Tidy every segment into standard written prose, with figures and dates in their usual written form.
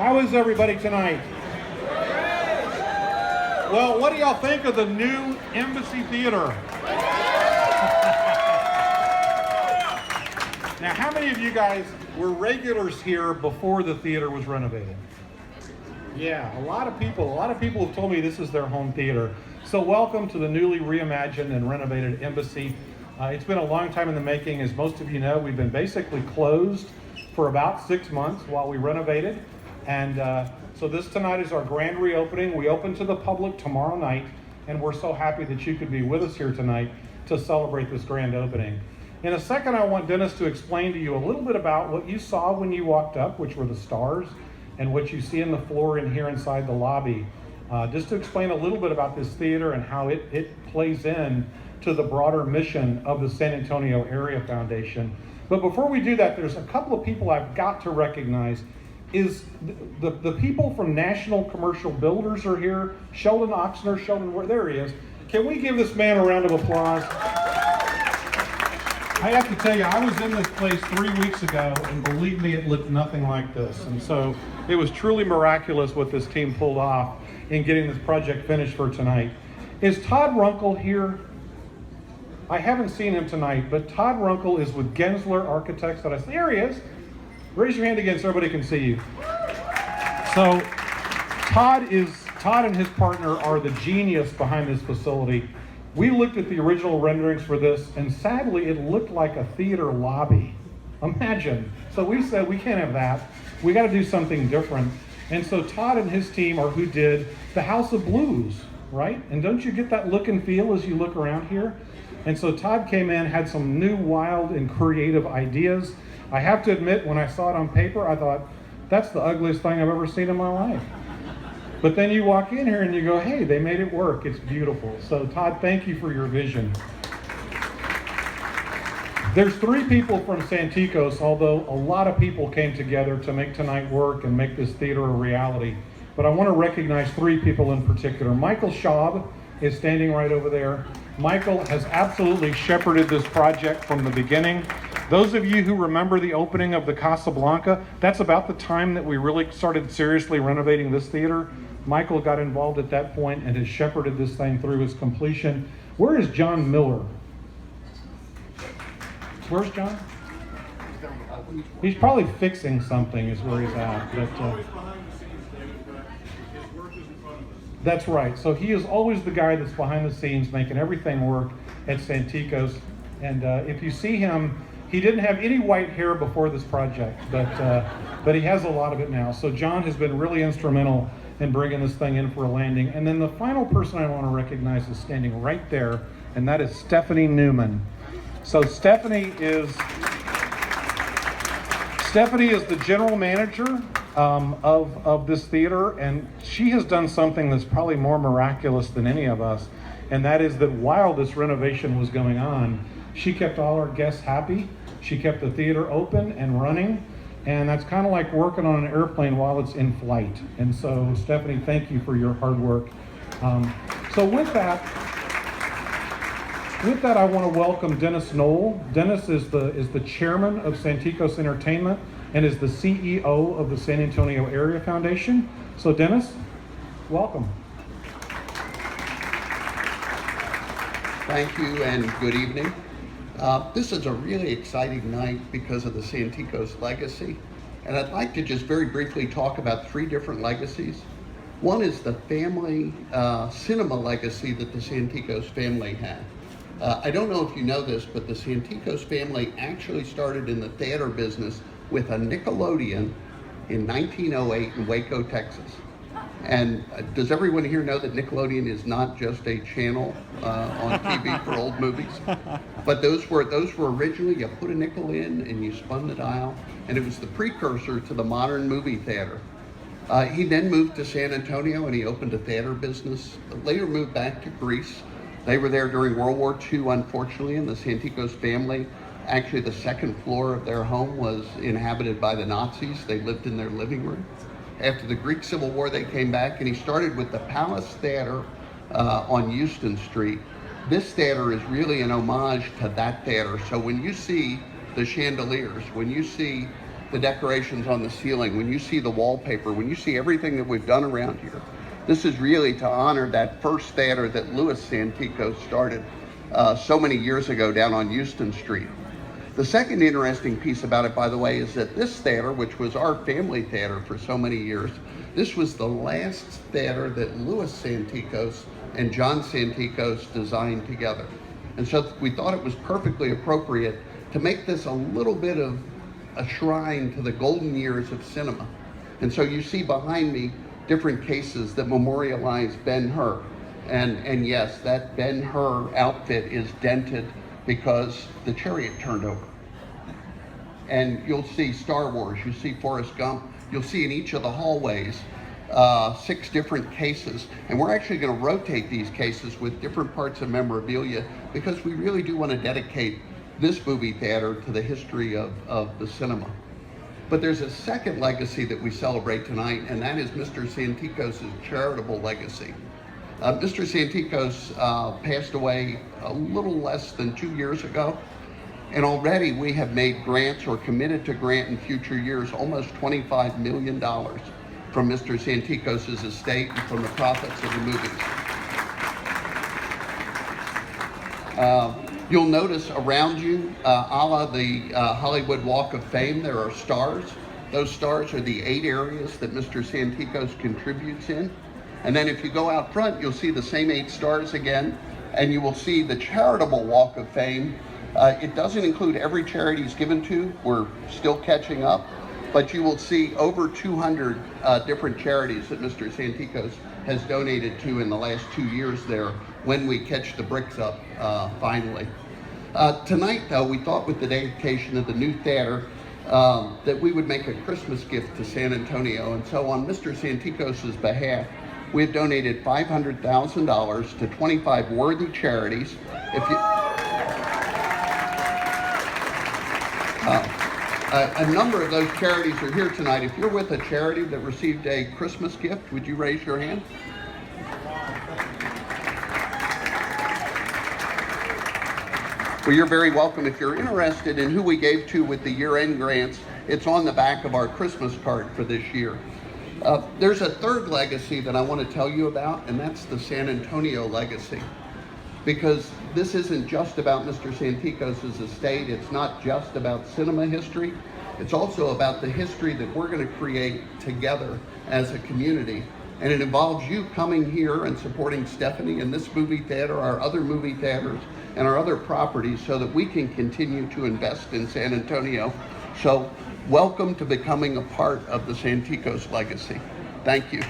How is everybody tonight? Well, what do y'all think of the new Embassy Theatre? Now, how many of you guys were regulars here before the theater was renovated? Yeah, a lot of people have told me this is their home theater. So welcome to the newly reimagined and renovated Embassy. It's been a long time in the making. As most of you know, we've been basically closed for about 6 months while we renovated. And so this tonight is our grand reopening. We open to the public tomorrow night, and we're so happy that you could be with us here tonight to celebrate this grand opening. In a second, I want Dennis to explain to you a little bit about what you saw when you walked up, which were the stars, and what you see in the floor in here inside the lobby. Just to explain a little bit about this theater and how it plays in to the broader mission of the San Antonio Area Foundation. But before we do that, there's a couple of people I've got to recognize. Is the people from National Commercial Builders are here. Sheldon Oxner, there he is. Can we give this man a round of applause? I have to tell you, I was in this place 3 weeks ago, and believe me, it looked nothing like this. And so it was truly miraculous what this team pulled off in getting this project finished for tonight. Is Todd Runkle here? I haven't seen him tonight, but Todd Runkle is with Gensler Architects. There he is. Raise your hand again so everybody can see you. So Todd and his partner are the genius behind this facility. We looked at the original renderings for this, and sadly it looked like a theater lobby. Imagine. So we said we can't have that. We got to do something different. And so Todd and his team are who did the House of Blues, right? And don't you get that look and feel as you look around here? And so Todd came in, had some new wild and creative ideas. I have to admit, when I saw it on paper, I thought, that's the ugliest thing I've ever seen in my life. But then you walk in here and you go, hey, they made it work. It's beautiful. So Todd, thank you for your vision. There's 3 people from Santikos, although a lot of people came together to make tonight work and make this theater a reality. But I want to recognize 3 people in particular. Michael Shope is standing right over there. Michael has absolutely shepherded this project from the beginning. Those of you who remember the opening of the Casablanca, that's about the time that we really started seriously renovating this theater. Michael got involved at that point and has shepherded this thing through its completion. Where is John Miller? Where's John? He's probably fixing something is where he's at. But, that's right. So he is always the guy that's behind the scenes making everything work at Santikos. And if you see him, he didn't have any white hair before this project, but he has a lot of it now. So John has been really instrumental in bringing this thing in for a landing. And then the final person I want to recognize is standing right there, and that is Stephanie Newman. So Stephanie is the general manager of this theater, and she has done something that's probably more miraculous than any of us, and that is that while this renovation was going on, she kept all our guests happy. She kept the theater open and running, and that's kind of like working on an airplane while it's in flight. And so, Stephanie, thank you for your hard work. So with that, I want to welcome Dennis Knoll. Dennis is the chairman of Santikos Entertainment and is the CEO of the San Antonio Area Foundation. So Dennis, welcome. Thank you and good evening. This is a really exciting night because of the Santikos legacy. And I'd like to just very briefly talk about 3 different legacies. One is the family cinema legacy that the Santikos family had. I don't know if you know this, but the Santikos family actually started in the theater business with a Nickelodeon in 1908 in Waco, Texas. And does everyone here know that Nickelodeon is not just a channel on TV for old movies? But those were originally, you put a nickel in and you spun the dial, and it was the precursor to the modern movie theater. He then moved to San Antonio and he opened a theater business, later moved back to Greece. They were there during World War II, unfortunately, and the Santikos family, actually the second floor of their home was inhabited by the Nazis. They lived in their living room. After the Greek Civil War, they came back, and he started with the Palace Theater on Houston Street. This theater is really an homage to that theater. So when you see the chandeliers, when you see the decorations on the ceiling, when you see the wallpaper, when you see everything that we've done around here, this is really to honor that first theater that Louis Santikos started so many years ago down on Houston Street. The second interesting piece about it, by the way, is that this theater, which was our family theater for so many years, this was the last theater that Louis Santikos and John Santikos designed together. And so we thought it was perfectly appropriate to make this a little bit of a shrine to the golden years of cinema. And so you see behind me different cases that memorialize Ben-Hur. And yes, that Ben-Hur outfit is dented because the chariot turned over. And you'll see Star Wars, you see Forrest Gump, you'll see in each of the hallways 6 different cases. And we're actually going to rotate these cases with different parts of memorabilia because we really do want to dedicate this movie theater to the history of the cinema. But there's a second legacy that we celebrate tonight, and that is Mr. Santikos' charitable legacy. Mr. Santikos passed away a little less than 2 years ago, and already we have made grants or committed to grant in future years almost $25 million from Mr. Santikos' estate and from the profits of the movies. You'll notice around you, a la the Hollywood Walk of Fame, there are stars. Those stars are the 8 areas that Mr. Santikos contributes in. And then if you go out front, you'll see the same 8 stars again, and you will see the charitable Walk of Fame. It doesn't include every charity he's given to. We're still catching up. But you will see over 200 different charities that Mr. Santikos has donated to in the last 2 years there when we catch the bricks up finally. Tonight, though, we thought with the dedication of the new theater that we would make a Christmas gift to San Antonio. And so on Mr. Santikos' behalf, we have donated $500,000 to 25 worthy charities. If you, a number of those charities are here tonight. If you're with a charity that received a Christmas gift, would you raise your hand? Well, you're very welcome. If you're interested in who we gave to with the year-end grants, it's on the back of our Christmas card for this year. There's a third legacy that I want to tell you about, and that's the San Antonio legacy. Because this isn't just about Mr. Santikos' estate, it's not just about cinema history, it's also about the history that we're going to create together as a community. And it involves you coming here and supporting Stephanie and this movie theater, our other movie theaters, and our other properties so that we can continue to invest in San Antonio. So welcome to becoming a part of the Santikos legacy. Thank you.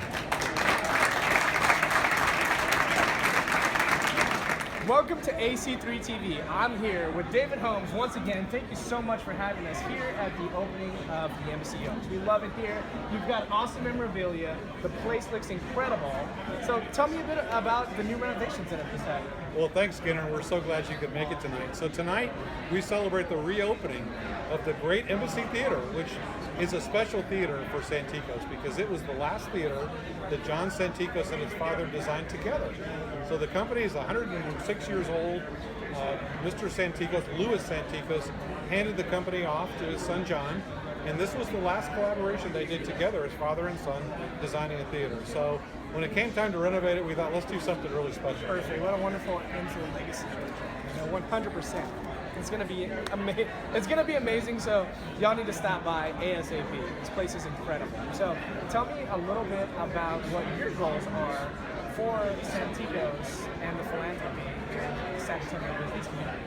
Welcome to AC3 TV. I'm here with David Holmes once again. Thank you so much for having us here at the opening of the Embassy Theatres. We love it here. You've got awesome memorabilia. The place looks incredible. So tell me a bit about the new renovations that have just happened. Well, thanks, Skinner. We're so glad you could make it tonight. So tonight, we celebrate the reopening of the great Embassy Theatre, which is a special theater for Santikos because it was the last theater that John Santikos and his father designed together. So the company is 106 years old. Mr. Santikos, Louis Santikos, handed the company off to his son John, and this was the last collaboration they did together as father and son designing a theater. So when it came time to renovate it, we thought, let's do something really special. Perfect. What a wonderful end to the legacy. 100%. It's gonna be amazing. So y'all need to stop by ASAP. This place is incredible. So tell me a little bit about what your goals are for Santikos and the philanthropy and San Antonio business community.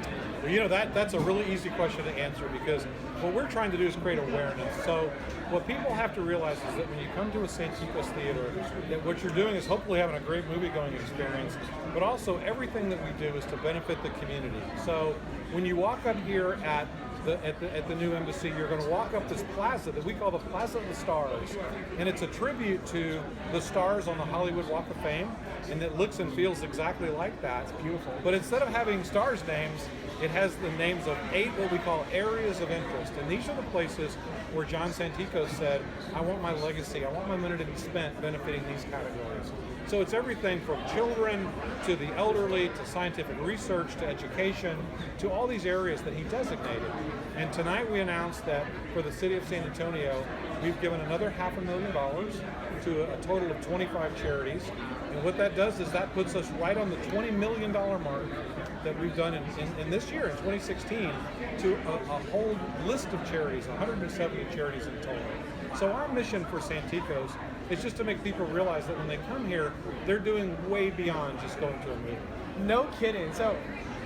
Well, you know, that's a really easy question to answer because what we're trying to do is create awareness. So what people have to realize is that when you come to a Santikos theater, that what you're doing is hopefully having a great movie-going experience, but also everything that we do is to benefit the community. So when you walk up here at the new embassy, you're going to walk up this plaza that we call the Plaza of the Stars, and it's a tribute to the stars on the Hollywood Walk of Fame, and it looks and feels exactly like that. It's beautiful. But instead of having stars' names, it has the names of 8 what we call areas of interest, and these are the places where John Santikos said, I want my legacy, I want my money to be spent benefiting these categories. So it's everything from children to the elderly to scientific research to education to all these areas that he designated. And tonight we announced that for the city of San Antonio, we've given another $500,000 to a total of 25 charities. And what that does is that puts us right on the $20 million mark that we've done in this year, in 2016, to a whole list of charities, 170 charities in total. So our mission for Santikos is just to make people realize that when they come here, they're doing way beyond just going to a movie. No kidding. So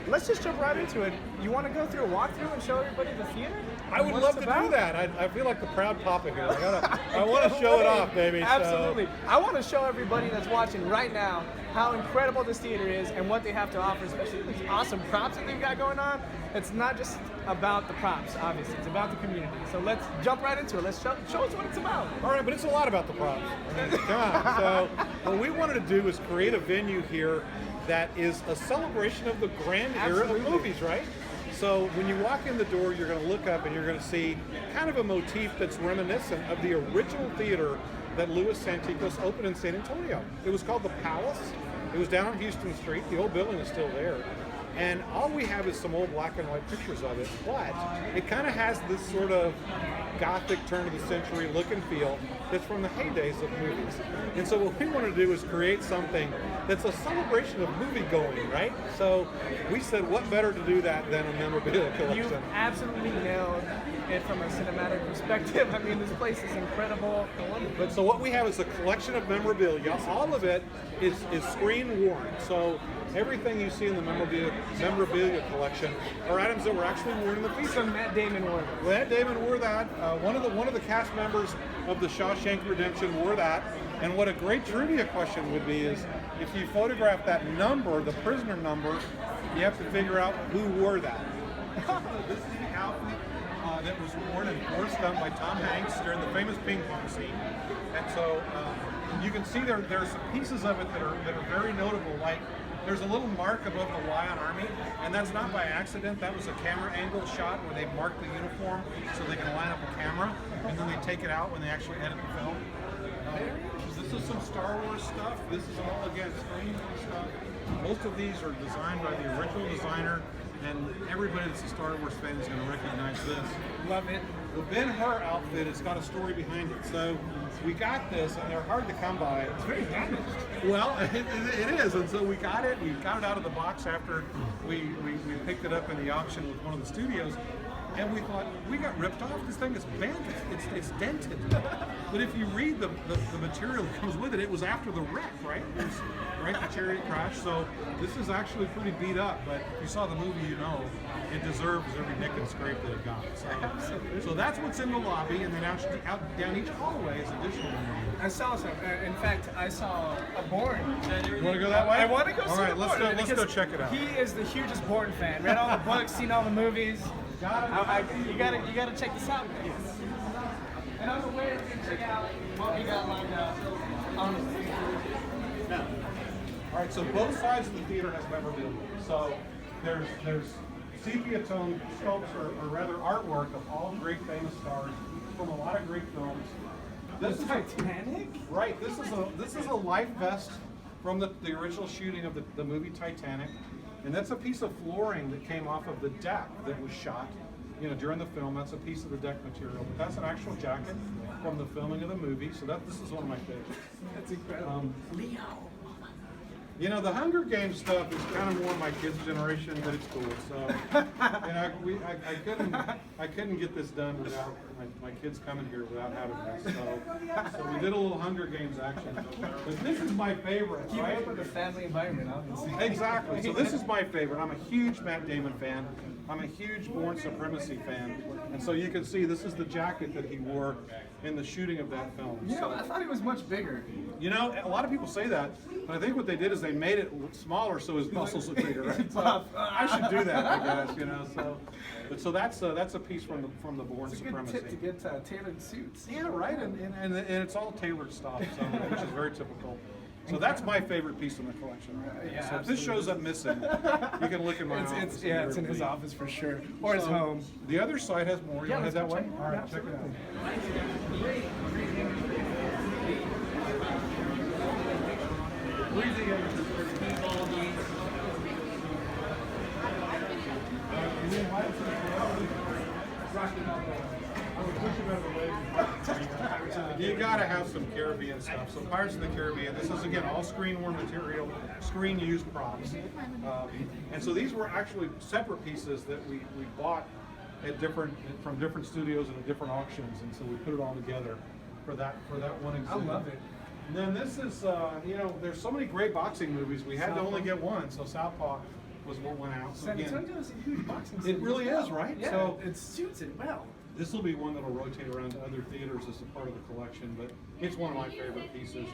let's just jump right into it. You want to go through a walkthrough and show everybody the theater? I would love to do that. I feel like the proud papa here. I want to show it off, baby. Absolutely. So. I want to show everybody that's watching right now how incredible this theater is and what they have to offer, especially these awesome props that they've got going on. It's not just about the props, obviously. It's about the community. So let's jump right into it. Let's show us what it's about. All right, but it's a lot about the props. I mean, come on. So what we wanted to do is create a venue here that is a celebration of the grand era of movies, right? So when you walk in the door, you're going to look up and you're going to see kind of a motif that's reminiscent of the original theater that Louis Santikos opened in San Antonio. It was called the Palace. It was down on Houston Street. The old building is still there. And all we have is some old black and white pictures of it, but it kind of has this sort of Gothic turn of the century look and feel that's from the heydays of movies. And so what we want to do is create something that's a celebration of movie going, right? So we said, what better to do that than a memorabilia collection? You absolutely nailed it from a cinematic perspective. I mean, this place is incredible. But so what we have is a collection of memorabilia. All of it is screen worn. So everything you see in the memorabilia collection are items that were actually worn in the feature. So Matt Damon wore that. Matt Damon wore that. One of the cast members of The Shawshank Redemption wore that. And what a great trivia question would be is, if you photograph that number, the prisoner number, you have to figure out who wore that. This is the outfit that was worn in Forrest Gump by Tom Hanks during the famous ping pong scene. And so you can see there are some pieces of it that are very notable, like there's a little mark above the Y on Army, and that's not by accident. That was a camera angle shot where they mark the uniform so they can line up a camera, and then they take it out when they actually edit the film. This is some Star Wars stuff. This is all, again, screen stuff. Most of these are designed by the original designer, and everybody that's a Star Wars fan is going to recognize this. Love it. The Ben-Hur outfit has got a story behind it. So we got this, and they're hard to come by. It's very damaged. Well, it is, and so we got it. We got it out of the box after we picked it up in the auction with one of the studios. And we thought, we got ripped off. This thing is bent. It's dented. But if you read the material that comes with it, it was after the wreck, right? It was, right, the chariot crash. So this is actually pretty beat up. But if you saw the movie, you know it deserves every nick and scrape that it got. So that's what's in the lobby, and then out down each hallway is additional memorabilia. I saw some. In fact, I saw a Bourne. You want to go that way? I want to go see All right, the let's Bourne, go check it out. He is the hugest Bourne fan. Read all the books, seen all the movies. You gotta check this out. Yes. And on the way, we're gonna check out what we got lined up on the theater. All right, so both sides of the theater has memorabilia. So there's sepia tone sculpts or rather artwork of all great famous stars from a lot of great films. This is Titanic? Right. This is a life vest from the original shooting of the movie Titanic. And that's a piece of flooring that came off of the deck that was shot, during the film. That's a piece of the deck material. But that's an actual jacket from the filming of the movie. So this is one of my favorites. That's incredible. Leo. The Hunger Games stuff is kind of more my kids' generation, but it's cool. So, I couldn't get this done without my kids coming here without having this. So we did a little Hunger Games action. But this is my favorite, Keep right? up with the family environment, obviously. Exactly. So this is my favorite. I'm a huge Matt Damon fan. I'm a huge Bourne Supremacy fan. And so you can see this is the jacket that he wore in the shooting of that film. I thought he was much bigger. A lot of people say that, but I think what they did is they made it smaller so his muscles look bigger. Right? So I should do that, I guess. So that's a piece from the Bourne Supremacy. It's a good tip to get tailored suits. Yeah, right, and it's all tailored stuff, which is very typical. So that's my favorite piece in the collection. Right? So if this shows up missing, you can look in my office. It's in his office for sure, or his home. The other side has more. You want to head that way? All right, check it out. You gotta have some Caribbean stuff. So Pirates of the Caribbean, this is again all screen-worn material, screen-used props. And so these were actually separate pieces that we bought at from different studios and at different auctions, and so we put it all together for that one exhibit. I love it. And then this is, there's so many great boxing movies. We had to only get one, so Southpaw was what went out. So San again, Antonio's a huge boxing city. it really as well. is, right? Yeah, So it suits it well. this will be one that'll rotate around to other theaters as a part of the collection, but it's one of my favorite pieces.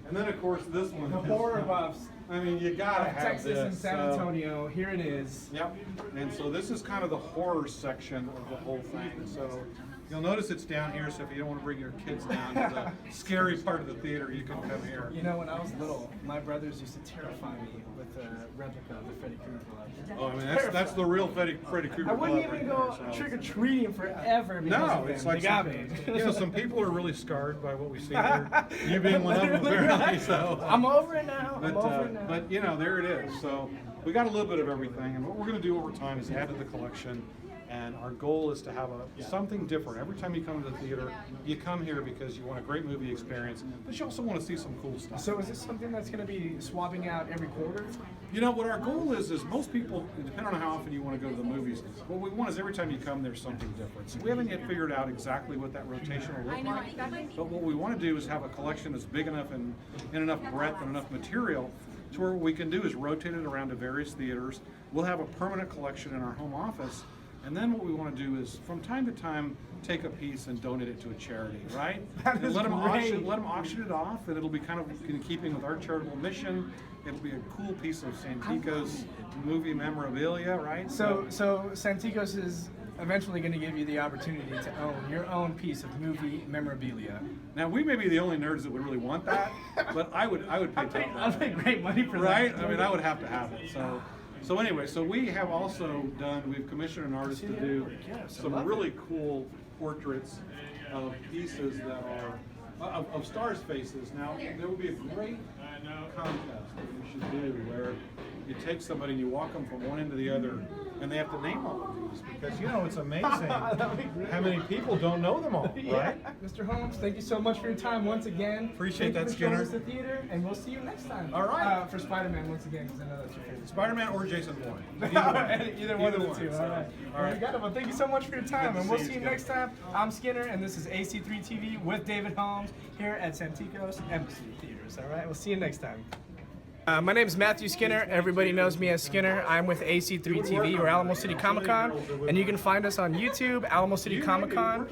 And then, of course, this one. The is, horror buffs. I mean, you gotta have Texas this. and San Antonio. Here it is. Yep. And so this is kind of the horror section of the whole thing. So you'll notice it's down here. So if you don't want to bring your kids down to the scary part of the theater, you can come here. You know, when I was little, my brothers used to terrify me with a replica of the Freddy Krueger glove. Oh, I mean, that's the real Freddy Krueger. I wouldn't glove even right go there, so. trick or treating forever because No, of it's them. like They got me. some people are really scarred by what we see here. You being one of them, Literally, apparently. right? So I'm over it now. But, I'm over it now. but you know, there it is. So we got a little bit of everything, and what we're going to do over time is add to the collection. And our goal is to have something different. Every time you come to the theater, you come here because you want a great movie experience, but you also want to see some cool stuff. So is this something that's going to be swapping out every quarter? You know, what our goal is most people, depending on how often you want to go to the movies, what we want is every time you come, there's something different. So we haven't yet figured out exactly what that rotation will look like, but what we want to do is have a collection that's big enough and in enough breadth and enough material to where what we can do is rotate it around to various theaters. We'll have a permanent collection in our home office. And then what we want to do is, from time to time, take a piece and donate it to a charity, right? That And is let them great. auction it off, and it'll be kind of in keeping with our charitable mission. It'll be a cool piece of Santikos movie memorabilia, right? So Santikos is eventually going to give you the opportunity to own your own piece of movie memorabilia. Now we may be the only nerds that would really want that, but I would pay top I'd pay great money for right? that. I mean, I would have to have it. So anyway, so we have also we've commissioned an artist to do some really cool portraits of pieces that are of stars' faces. Now there will be a great contest that you should do where you take somebody and you walk them from one end to the other, and they have to name all of these because it's amazing how many people don't know them all, right? Yeah. Mr. Holmes, thank you so much for your time once again. Appreciate Thank that, you for showing Skinner. us the theater, and we'll see you next time. All right. For Spider-Man once again, because I know that's your favorite. Spider-Man or Jason Bourne. Either one of the two. So, All right. all right. We got it. Well, thank you so much for your time, Good to and we'll see see you, you Skinner. next time. I'm Skinner, and this is AC3 TV with David Holmes here at Santikos Embassy Theatres. All right. We'll see you next time. My name is Matthew Skinner. Everybody knows me as Skinner. I'm with AC3 TV or Alamo City Comic Con, and you can find us on YouTube, Alamo City Comic Con,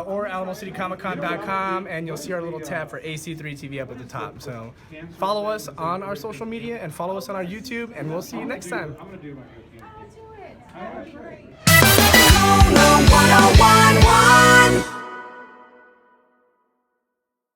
or AlamoCityComicCon.com, and you'll see our little tab for AC3 TV up at the top. So follow us on our social media and follow us on our YouTube, and we'll see you next time. I'm gonna do my I'll do it. That would be great. 101.